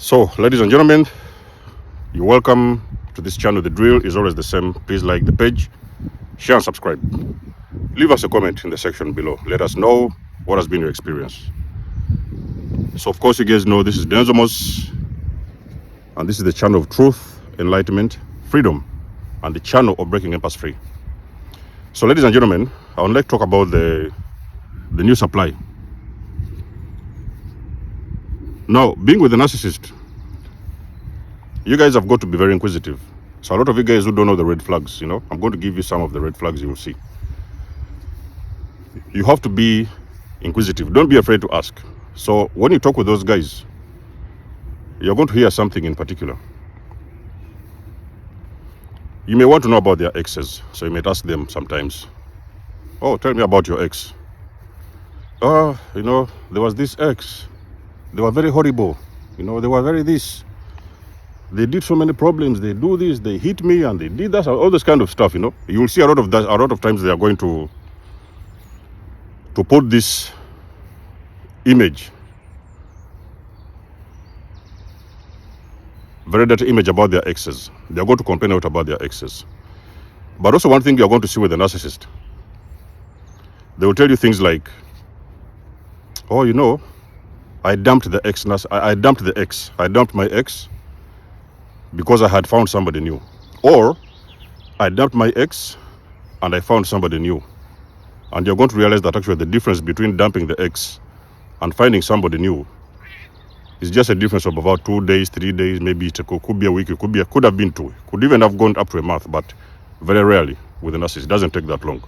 So, ladies and gentlemen, you're welcome to this channel. The drill is always the same. Please like the page, share and subscribe. Leave us a comment in the section below. Let us know what has been your experience. So, of course, you guys know this is Denzomos, and this is the channel of truth, enlightenment, freedom, and the channel of breaking empaths free. So, ladies and gentlemen, I would like to talk about the new supply. Now, being with a narcissist, you guys have got to be very inquisitive. So a lot of you guys who don't know the red flags, I'm going to give you some of the red flags you will see. You have to be inquisitive. Don't be afraid to ask. So when you talk with those guys, you're going to hear something in particular. You may want to know about their exes. So you may ask them sometimes, oh, tell me about your ex. There was this ex. They were very horrible. They were very this. They did so many problems. They do this. They hit me and they did that. All this kind of stuff. You will see a lot of that. A lot of times they are going to put this image, very dirty image about their exes. They are going to complain out about their exes. But also one thing you are going to see with a narcissist, they will tell you things like, oh, I dumped the ex. I dumped the ex. I dumped my ex because I had found somebody new. Or I dumped my ex and I found somebody new. And you're going to realize that actually the difference between dumping the ex and finding somebody new is just a difference of about 2 days, 3 days, maybe it could be a week, could have been 2, could even have gone up to a month, but very rarely with a narcissist. It doesn't take that long.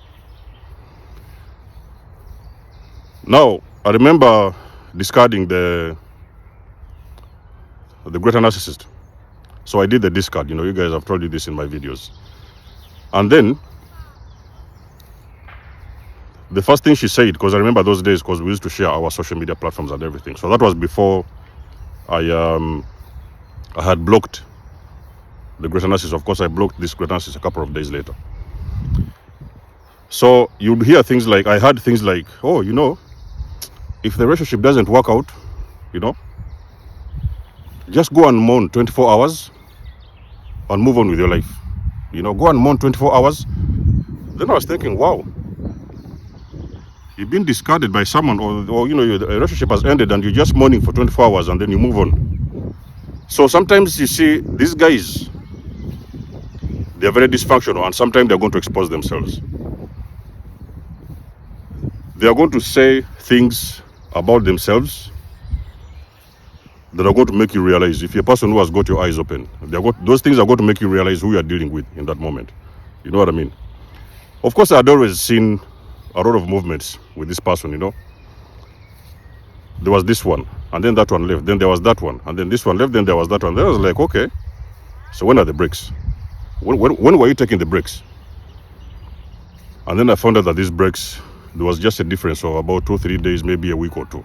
Now, I remember discarding the greater narcissist. So I did the discard. You guys have told you this in my videos. And then the first thing she said, because I remember those days, because we used to share our social media platforms and everything. So that was before I had blocked the greater narcissist. Of course, I blocked this greater narcissist a couple of days later. So you'd hear things like, I heard things like, oh, if the relationship doesn't work out, just go and mourn 24 hours and move on with your life. Go and mourn 24 hours. Then I was thinking, wow, you've been discarded by someone, or the relationship has ended and you're just mourning for 24 hours and then you move on. So sometimes you see these guys, they're very dysfunctional, and sometimes they're going to expose themselves. They are going to say things about themselves that are going to make you realize, if you're a person who has got your eyes open, those things are going to make you realize who you are dealing with in that moment. You know what I mean? Of course, I had always seen a lot of movements with this person, There was this one, and then that one left, then there was that one, and then this one left, then there was that one. Then I was like, okay, so when are the breaks? When were you taking the breaks? And then I found out that these breaks, there was just a difference of about 2-3 days, maybe a week or 2.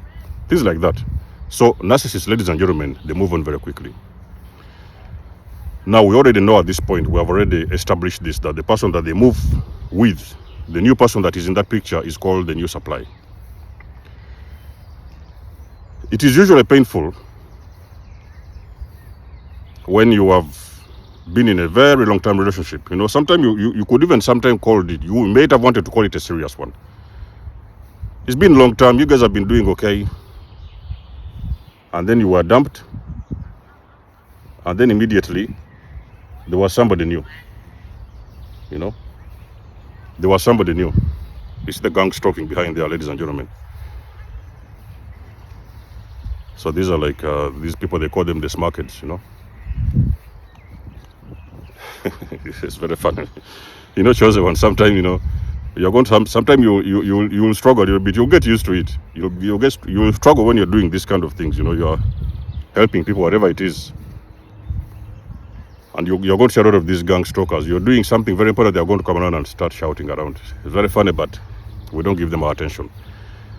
Things like that. So narcissists, ladies and gentlemen, they move on very quickly. Now, we already know at this point, we have already established this, that the person that they move with, the new person that is in that picture, is called the new supply. It is usually painful when you have been in a very long-term relationship. Sometimes you could even sometimes call it, you may have wanted to call it a serious one. It's been long term, you guys have been doing okay. And then you were dumped. And then immediately, there was somebody new. There was somebody new. It's the gang stalking behind there, ladies and gentlemen. So these are like, these people, they call them the smarkets, It's very funny. Chosen one, sometimes, you're going to, sometimes you will struggle a little bit. You'll get used to it. You'll struggle when you're doing this kind of things. You're helping people, whatever it is. And you're going to see a lot of these gang stalkers. You're doing something very important, they're going to come around and start shouting around. It's very funny, but we don't give them our attention.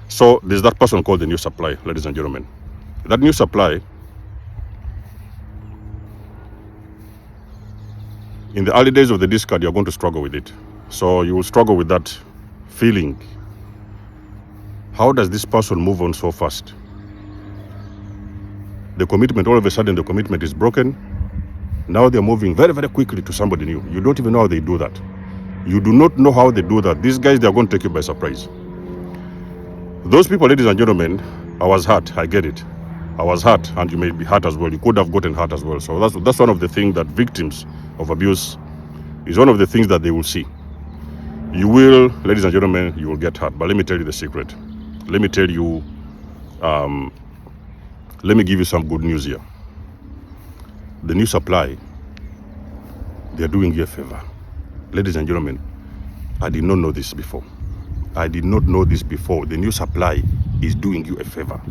So there's that person called the new supply, ladies and gentlemen. That new supply, in the early days of the discard, you're going to struggle with it. So you will struggle with that feeling. How does this person move on so fast? The commitment, all of a sudden, the commitment is broken. Now they're moving very, very quickly to somebody new. You don't even know how they do that. You do not know how they do that. These guys, they're going to take you by surprise. Those people, ladies and gentlemen, I was hurt. I get it. I was hurt, and you may be hurt as well. You could have gotten hurt as well. So that's one of the things that victims of abuse is one of the things that they will see. You will, ladies and gentlemen, you will get hurt. But let me tell you the secret. Let me tell you, let me give you some good news here. The new supply, they're doing you a favor. Ladies and gentlemen, I did not know this before. I did not know this before. The new supply is doing you a favor.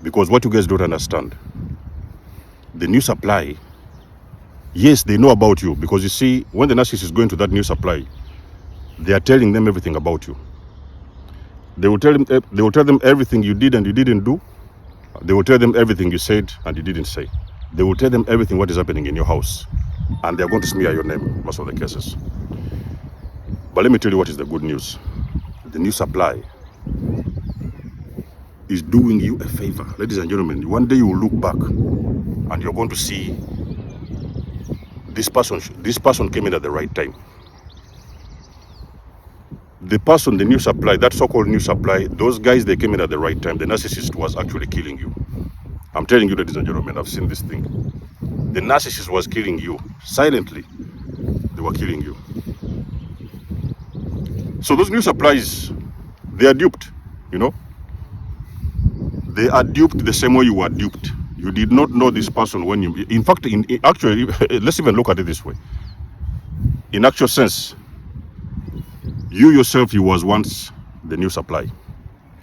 Because what you guys don't understand, the new supply, yes, they know about you. Because you see, when the narcissist is going to that new supply, they are telling them everything about you. They will tell them everything you did and you didn't do. They will tell them everything you said and you didn't say. They will tell them everything what is happening in your house. And they're going to smear your name, most of the cases. But let me tell you what is the good news. The new supply is doing you a favor. Ladies and gentlemen, one day you will look back and you're going to see this person came in at the right time. The person, the new supply, that so-called new supply, those guys, they came in at the right time. The narcissist was actually killing you. I'm telling you, ladies and gentlemen, I've seen this thing. The narcissist was killing you. Silently, they were killing you. So those new supplies, they are duped, you know. They are duped the same way you were duped. You did not know this person when you... In fact, actually, let's even look at it this way. In actual sense, you yourself, you was once the new supply.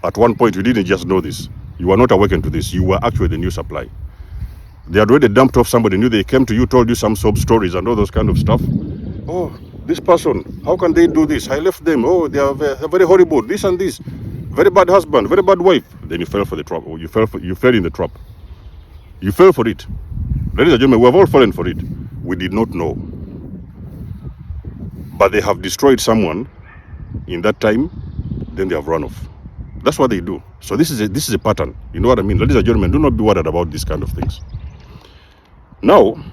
At one point, you didn't just know this. You were not awakened to this. You were actually the new supply. They had already dumped off somebody new. They came to you, told you some sob stories and all those kind of stuff. Oh, this person, how can they do this? I left them. Oh, they are very horrible. This and this. Very bad husband, very bad wife. Then you fell for the trap. You fell in the trap. You fell for it. Ladies and gentlemen, we have all fallen for it. We did not know. But they have destroyed someone in that time, then they have run off. That's what they do. So this is a pattern. You know what I mean? Ladies and gentlemen, do not be worried about these kind of things. Now,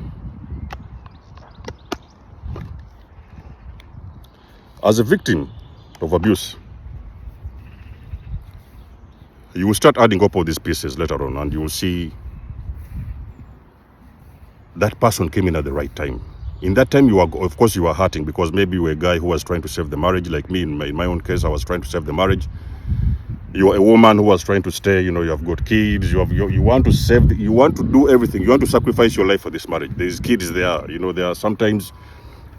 as a victim of abuse, you will start adding up all these pieces later on, and you will see that person came in at the right time. In that time, of course, you were hurting because maybe you were a guy who was trying to save the marriage, like me. In my own case, I was trying to save the marriage. You are a woman who was trying to stay. You know, you have got kids. You want to save. You want to do everything. You want to sacrifice your life for this marriage. There's kids there. You know, there are sometimes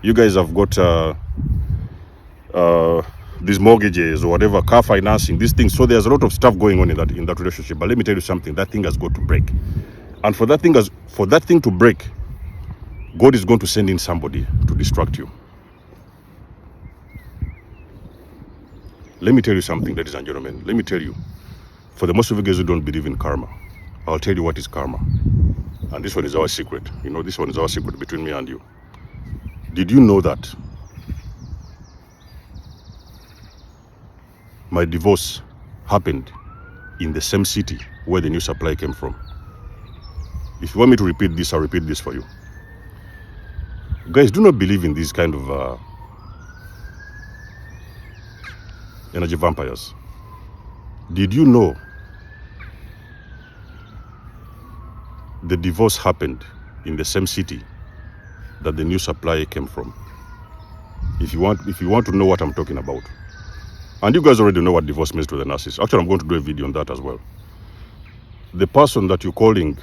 you guys have got these mortgages or whatever, car financing, these things. So there's a lot of stuff going on in that relationship. But let me tell you something. That thing has got to break. And for that thing to break, God is going to send in somebody to distract you. Let me tell you something, ladies and gentlemen. Let me tell you, for the most of you guys who don't believe in karma, I'll tell you what is karma. And this one is our secret. You know, this one is our secret between me and you. Did you know that my divorce happened in the same city where the new supply came from? If you want me to repeat this, I'll repeat this for you. Guys, do not believe in these kind of energy vampires. Did you know the divorce happened in the same city that the new supply came from? If you want to know what I'm talking about. And you guys already know what divorce means to the narcissist. Actually, I'm going to do a video on that as well. The person that you're calling,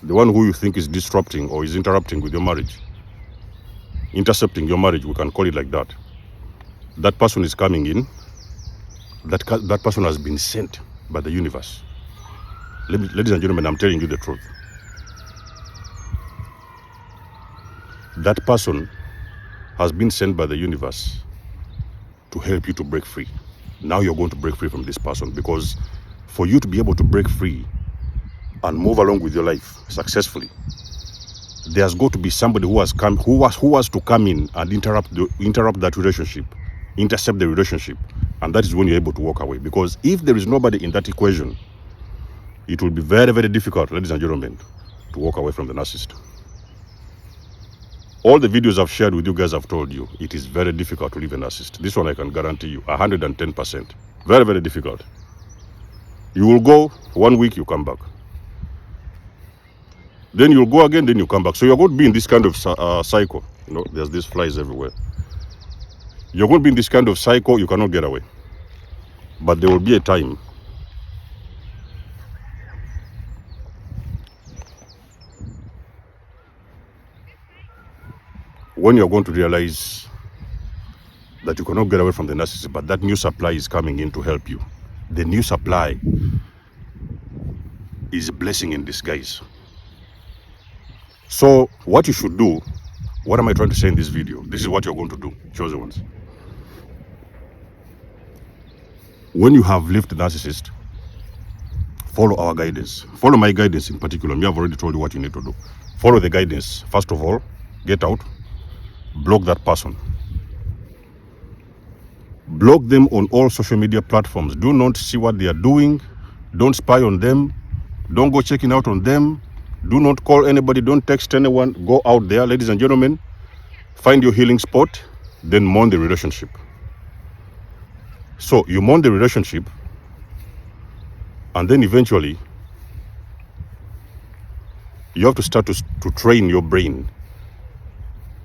the one who you think is disrupting or is interrupting with your marriage, intercepting your marriage, we can call it like that. That person is coming in. That person has been sent by the universe. Ladies and gentlemen, I'm telling you the truth. That person has been sent by the universe to help you to break free. Now you're going to break free from this person, because for you to be able to break free and move along with your life successfully, there's got to be somebody who has to come in and interrupt that relationship, intercept the relationship, and that is when you're able to walk away. Because if there is nobody in that equation, it will be very, very difficult, ladies and gentlemen, to walk away from the narcissist. All the videos I've shared with you guys, I've told you, it is very difficult to leave a narcissist. This one I can guarantee you, 110%. Very, very difficult. You will go 1 week, you come back. Then you'll go again, then you come back. So you're going to be in this kind of cycle. You know, there's these flies everywhere. You're going to be in this kind of cycle, you cannot get away. But there will be a time when you're going to realize that you cannot get away from the narcissist, but that new supply is coming in to help you. The new supply is a blessing in disguise. So what you should do, what am I trying to say in this video? This is what you're going to do, chosen ones. When you have left the narcissist, follow our guidance. Follow my guidance in particular. Me, I've already told you what you need to do. Follow the guidance. First of all, get out. Block that person. Block them on all social media platforms. Do not see what they are doing. Don't spy on them. Don't go checking out on them. Do not call anybody. Don't text anyone. Go out there, ladies and gentlemen. Find your healing spot. Then mourn the relationship. So you mourn the relationship, and then eventually you have to start to train your brain.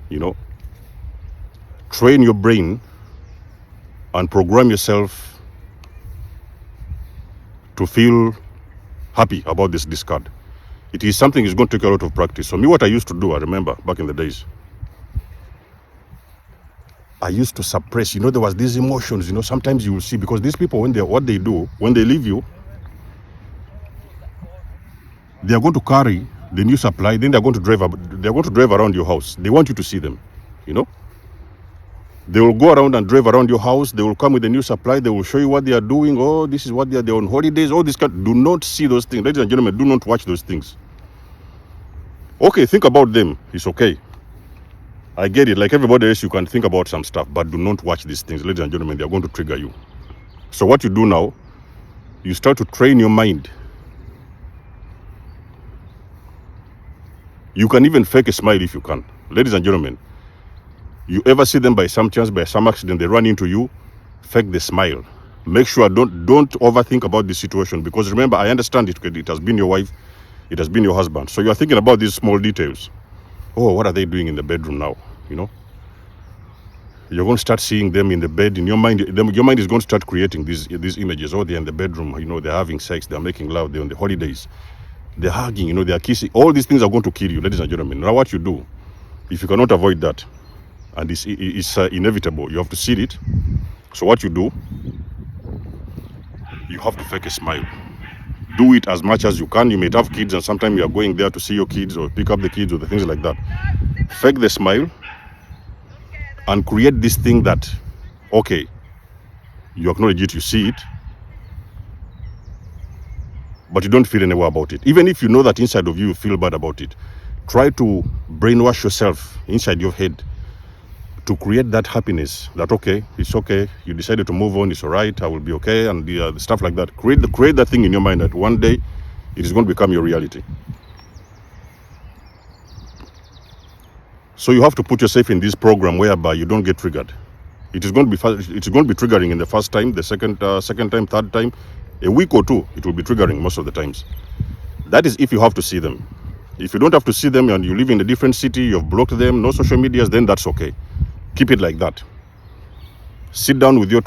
You know, train your brain and program yourself to feel happy about this discard. It is something that's going to take a lot of practice. So me, what I used to do, I remember back in the days, I used to suppress, you know, there was these emotions, you know, sometimes you will see, because these people, what they do, when they leave you, they are going to carry the new supply, then they're going to drive around your house. They want you to see them, you know. They will go around and drive around your house. They will come with the new supply. They will show you what they are doing. Oh, this is what they're on holidays. All this kind. Do not see those things. Ladies and gentlemen, do not watch those things. Okay, think about them. It's okay. I get it. Like everybody else, you can think about some stuff, but do not watch these things. Ladies and gentlemen, they are going to trigger you. So what you do now, you start to train your mind. You can even fake a smile if you can. Ladies and gentlemen, you ever see them by some chance, by some accident, they run into you, fake the smile. Make sure don't overthink about this situation, because remember, I understand it has been your wife, it has been your husband. So you're thinking about these small details. Oh, what are they doing in the bedroom now? You know, you're going to start seeing them in the bed. In your mind, your mind is going to start creating these images. Oh, they're in the bedroom. You know, they're having sex. They're making love. They're on the holidays. They're hugging. You know, they're kissing. All these things are going to kill you, ladies and gentlemen. Now, what you do, if you cannot avoid that, and it's inevitable, you have to see it. So what you do, you have to fake a smile. Do it as much as you can. You may have kids, and sometimes you are going there to see your kids or pick up the kids or the things like that. Fake the smile and create this thing that, okay, you acknowledge it, you see it, but you don't feel any way about it. Even if you know that inside of you feel bad about it, try to brainwash yourself inside your head to create that happiness that, okay, it's okay, you decided to move on, it's all right, I will be okay, and the stuff like that. Create that thing in your mind that one day it is going to become your reality. So you have to put yourself in this program whereby you don't get triggered. It's going to be triggering in the first time, the second time, third time, a week or two, it will be triggering most of the times. That is if you have to see them. If you don't have to see them and you live in a different city, you've blocked them, no social medias, then that's okay. Keep it like that. Sit down with your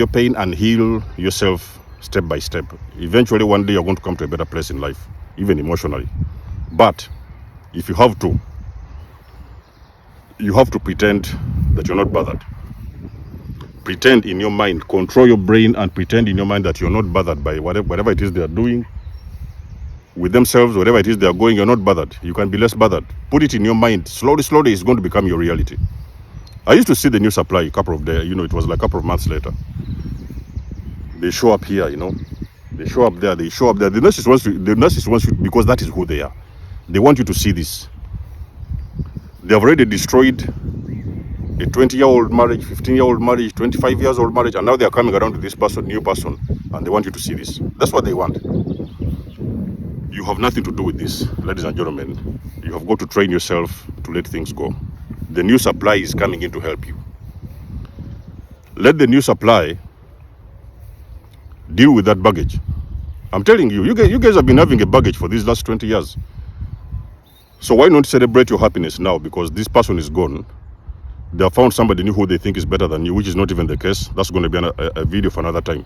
pain and heal yourself step by step. Eventually, one day you're going to come to a better place in life, even emotionally. But if you have to pretend that you're not bothered. Pretend in your mind, control your brain and pretend in your mind that you're not bothered by whatever it is they are doing with themselves, whatever it is they are going, you're not bothered. You can be less bothered. Put it in your mind. Slowly, it's going to become your reality. I used to see the new supply a couple of days, you know, it was like a couple of months later. They show up here, you know. They show up there, The narcissist wants you, because that is who they are. They want you to see this. They have already destroyed a 20-year-old marriage, 15-year-old marriage, 25 years old marriage, and now they are coming around to this person, new person, and they want you to see this. That's what they want. You have nothing to do with this, ladies and gentlemen. You have got to train yourself to let things go. The new supply is coming in to help you. Let the new supply deal with that baggage. I'm telling you, you guys have been having a baggage for these last 20 years. So why not celebrate your happiness now? Because this person is gone. They have found somebody new who they think is better than you, which is not even the case. That's going to be a video for another time.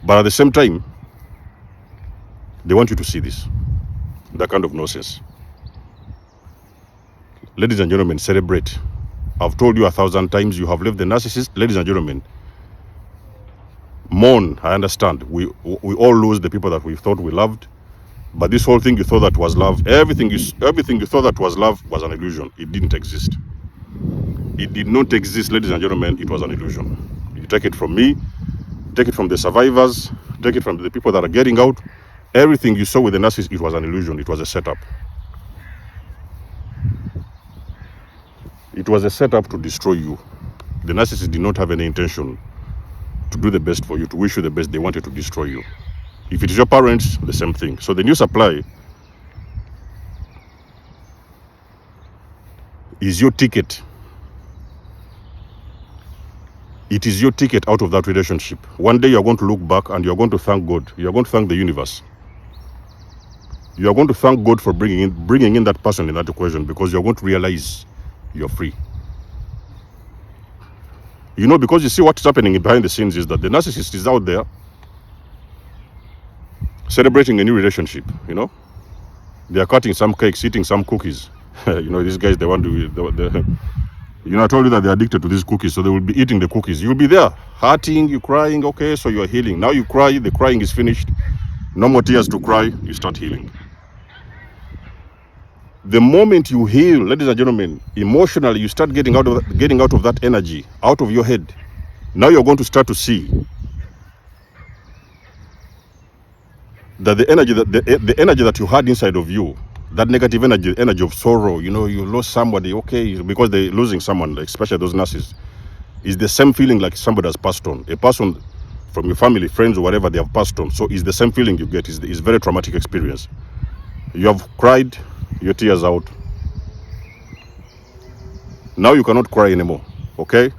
But at the same time, they want you to see this. That kind of nonsense. Ladies and gentlemen, celebrate. I've told you 1,000 times, you have left the narcissist. Ladies and gentlemen, mourn. I understand. We all lose the people that we thought we loved. But this whole thing you thought that was love, everything you thought that was love was an illusion. It didn't exist. It did not exist, ladies and gentlemen. It was an illusion. You take it from me, take it from the survivors, take it from the people that are getting out. Everything you saw with the narcissist, it was an illusion. It was a setup. It was a setup to destroy you. The narcissist did not have any intention to do the best for you, to wish you the best. They wanted to destroy you. If it is your parents, the same thing. So the new supply is your ticket. It is your ticket out of that relationship. One day you're going to look back and you're going to thank God. You're going to thank the universe. You're going to thank God for bringing in that person in that equation, because you're going to realize you're free. You know, because you see what's happening behind the scenes is that the narcissist is out there celebrating a new relationship, you know. They are cutting some cakes, eating some cookies. You know, these guys, they want to, you know, I told you that they're addicted to these cookies, so they will be eating the cookies. You'll be there, hurting, you crying, okay, so you're healing. Now you cry, the crying is finished. No more tears to cry, you start healing. The moment you heal, ladies and gentlemen, emotionally, you start getting out of that energy, out of your head. Now you're going to start to see that the energy that you had inside of you, that negative energy of sorrow, you know, you lost somebody, okay, because they're losing someone, especially those narcissists, is the same feeling like somebody has passed on. A person from your family, friends, or whatever, they have passed on. So it's the same feeling you get. It's a very traumatic experience. You have cried your tears out. Now you cannot cry anymore, okay?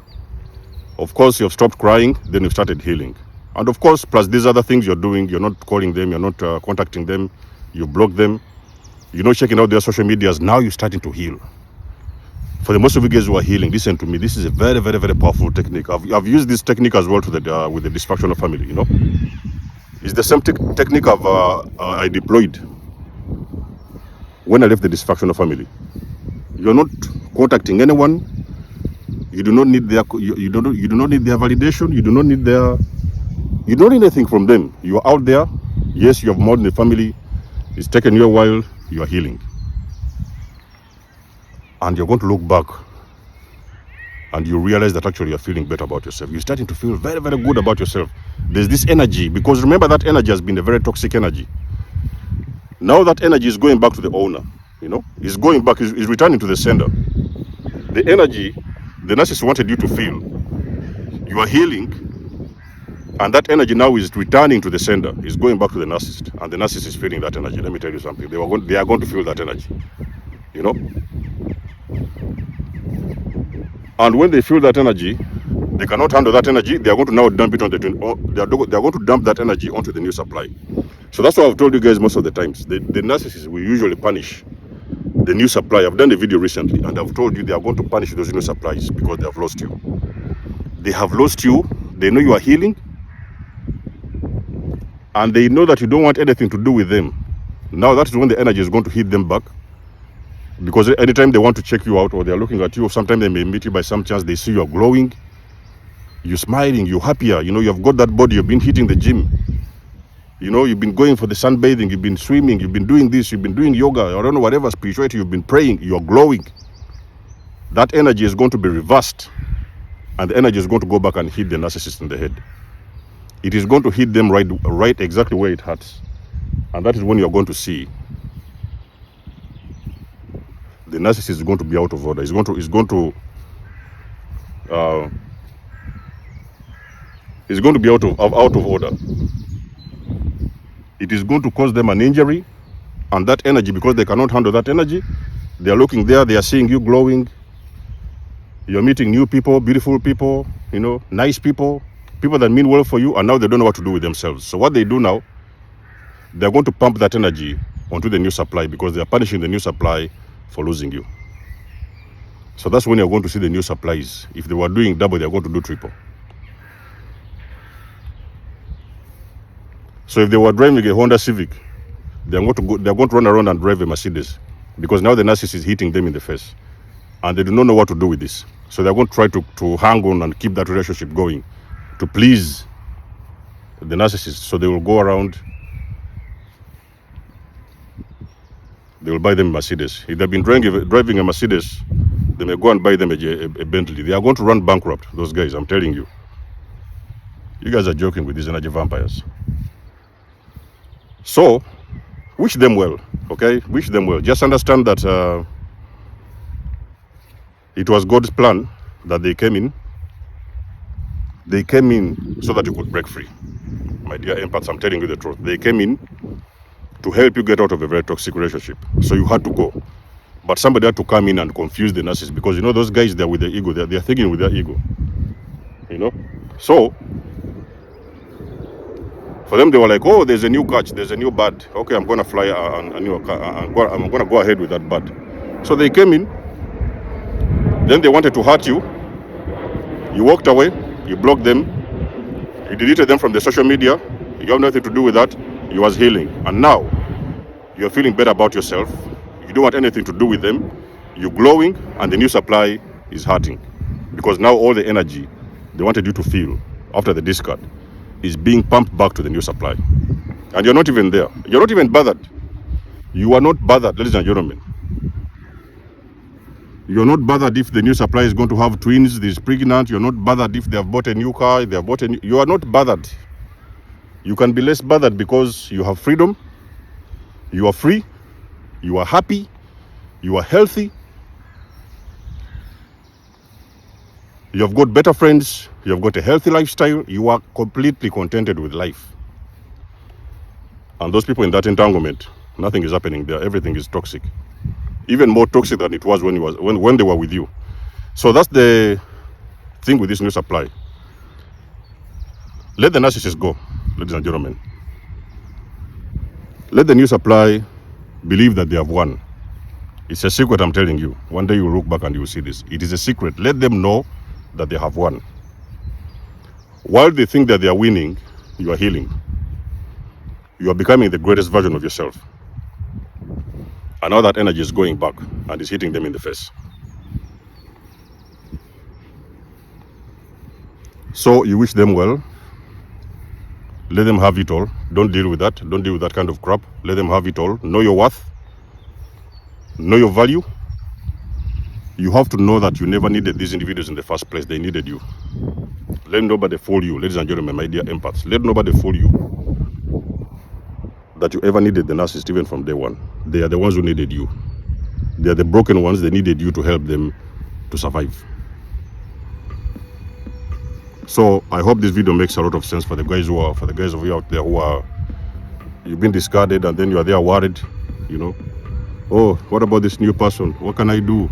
Of course, you have stopped crying, then you've started healing. And of course, plus these other things you're doing, you're not calling them, you're not contacting them, you block them, you're not checking out their social medias. Now you're starting to heal. For the most of you guys who are healing, listen to me. This is a very, very, very powerful technique. I've used this technique as well with the dysfunctional family, you know. It's the same technique I deployed when I left the dysfunctional family. You're not contacting anyone. You do not need their you do not need their validation. You do not need anything from them. You are out there. Yes, you have more than the family. It's taken you a while. You are healing, and you're going to look back, and you realize that actually you're feeling better about yourself. You're starting to feel very, very good about yourself. There's this energy, because remember that energy has been a very toxic energy. Now that energy is going back to the owner, you know, it's going back, is returning to the sender. The energy the narcissist wanted you to feel, you are healing, and that energy now is returning to the sender, is going back to the narcissist, and the narcissist is feeling that energy. Let me tell you something, they are going to feel that energy, you know. And when they feel that energy, they cannot handle that energy. They are going to now dump it on they are going to dump that energy onto the new supply. So that's why I've told you guys most of the times, the narcissists will usually punish the new supply. I've done a video recently, and I've told you they are going to punish those new supplies because they have lost you. They have lost you. They know you are healing, and they know that you don't want anything to do with them. Now that is when the energy is going to hit them back, because anytime they want to check you out, or they are looking at you, or sometimes they may meet you by some chance, they see you are glowing, you're smiling, you're happier, you know, you've got that body, you've been hitting the gym, you know, you've been going for the sunbathing, you've been swimming, you've been doing this, you've been doing yoga, I don't know, whatever spirituality, you've been praying, you're glowing. That energy is going to be reversed, and the energy is going to go back and hit the narcissist in the head. It is going to hit them right exactly where it hurts, and that is when you're going to see the narcissist is going to be out of order. It's going to be out of order. It is going to cause them an injury. And that energy, because they cannot handle that energy, they are looking there, they are seeing you glowing. You're meeting new people, beautiful people, you know, nice people, people that mean well for you, and now they don't know what to do with themselves. So what they do now, they're going to pump that energy onto the new supply because they are punishing the new supply for losing you. So that's when you're going to see the new supplies. If they were doing double, they're going to do triple. So if they were driving a Honda Civic, they're going to run around and drive a Mercedes because now the narcissist is hitting them in the face. And they do not know what to do with this. So they're going to try to hang on and keep that relationship going to please the narcissist. So they will go around, they will buy them a Mercedes. If they've been driving a Mercedes, they may go and buy them a Bentley. They are going to run bankrupt, those guys, I'm telling you. You guys are joking with these energy vampires. So, wish them well, okay? Wish them well. Just understand that it was God's plan that they came in. They came in so that you could break free. My dear empaths, I'm telling you the truth. They came in to help you get out of a very toxic relationship. So you had to go. But somebody had to come in and confuse the narcissist because, you know, those guys, they're with their ego. They're thinking with their ego, you know? So, for them, they were like, oh, there's a new catch, there's a new bird. Okay, I'm going to fly a new car. I'm going to go ahead with that bird. So they came in. Then they wanted to hurt you. You walked away. You blocked them. You deleted them from the social media. You have nothing to do with that. You was healing. And now, you're feeling better about yourself. You don't want anything to do with them. You're glowing, and the new supply is hurting. Because now all the energy they wanted you to feel after the discard is being pumped back to the new supply. And you're not even there. You're not even bothered. You are not bothered, ladies and gentlemen. You're not bothered if the new supply is going to have twins, is pregnant. You're not bothered if they have bought a new car, they have bought a new... You are not bothered. You can be less bothered because you have freedom. You are free. You are happy. You are healthy. You have got better friends. You have got a healthy lifestyle. You are completely contented with life. And those people in that entanglement, nothing is happening there. Everything is toxic. Even more toxic than it was when they were with you. So that's the thing with this new supply. Let the narcissist go, ladies and gentlemen. Let the new supply believe that they have won. It's a secret, I'm telling you. One day you'll look back and you'll see this. It is a secret. Let them know that they have won. While they think that they are winning, you are healing. You are becoming the greatest version of yourself. And now that energy is going back and is hitting them in the face. So you wish them well. Let them have it all. Don't deal with that. Don't deal with that kind of crap. Let them have it all. Know your worth. Know your value. You have to know that you never needed these individuals in the first place. They needed you. Let nobody fool you, ladies and gentlemen, my dear empaths. Let nobody fool you that you ever needed the narcissist even from day one. They are the ones who needed you. They are the broken ones. They needed you to help them to survive. So I hope this video makes a lot of sense for the guys of you out there who are, you've been discarded and then you are there worried, you know. Oh, what about this new person? What can I do?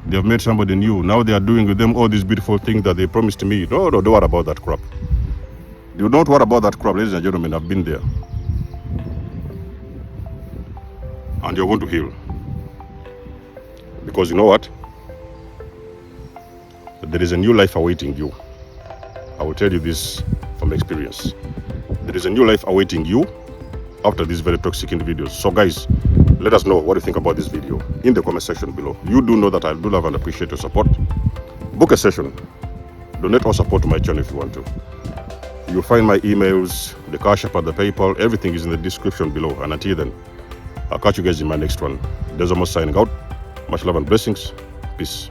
They have made somebody new. Now they are doing with them all these beautiful things that they promised me. No, don't worry about that crap. Do not worry about that crap, ladies and gentlemen. I've been there. And you're going to heal. Because you know what? There is a new life awaiting you. I will tell you this from experience. There is a new life awaiting you after these very toxic individuals. So guys, let us know what you think about this video in the comment section below. You do know that I do love and appreciate your support. Book a session. Donate or support to my channel if you want to. You'll find my emails, the Cashapp and the PayPal. Everything is in the description below. And until then, I'll catch you guys in my next one. There's almost signing out. Much love and blessings. Peace.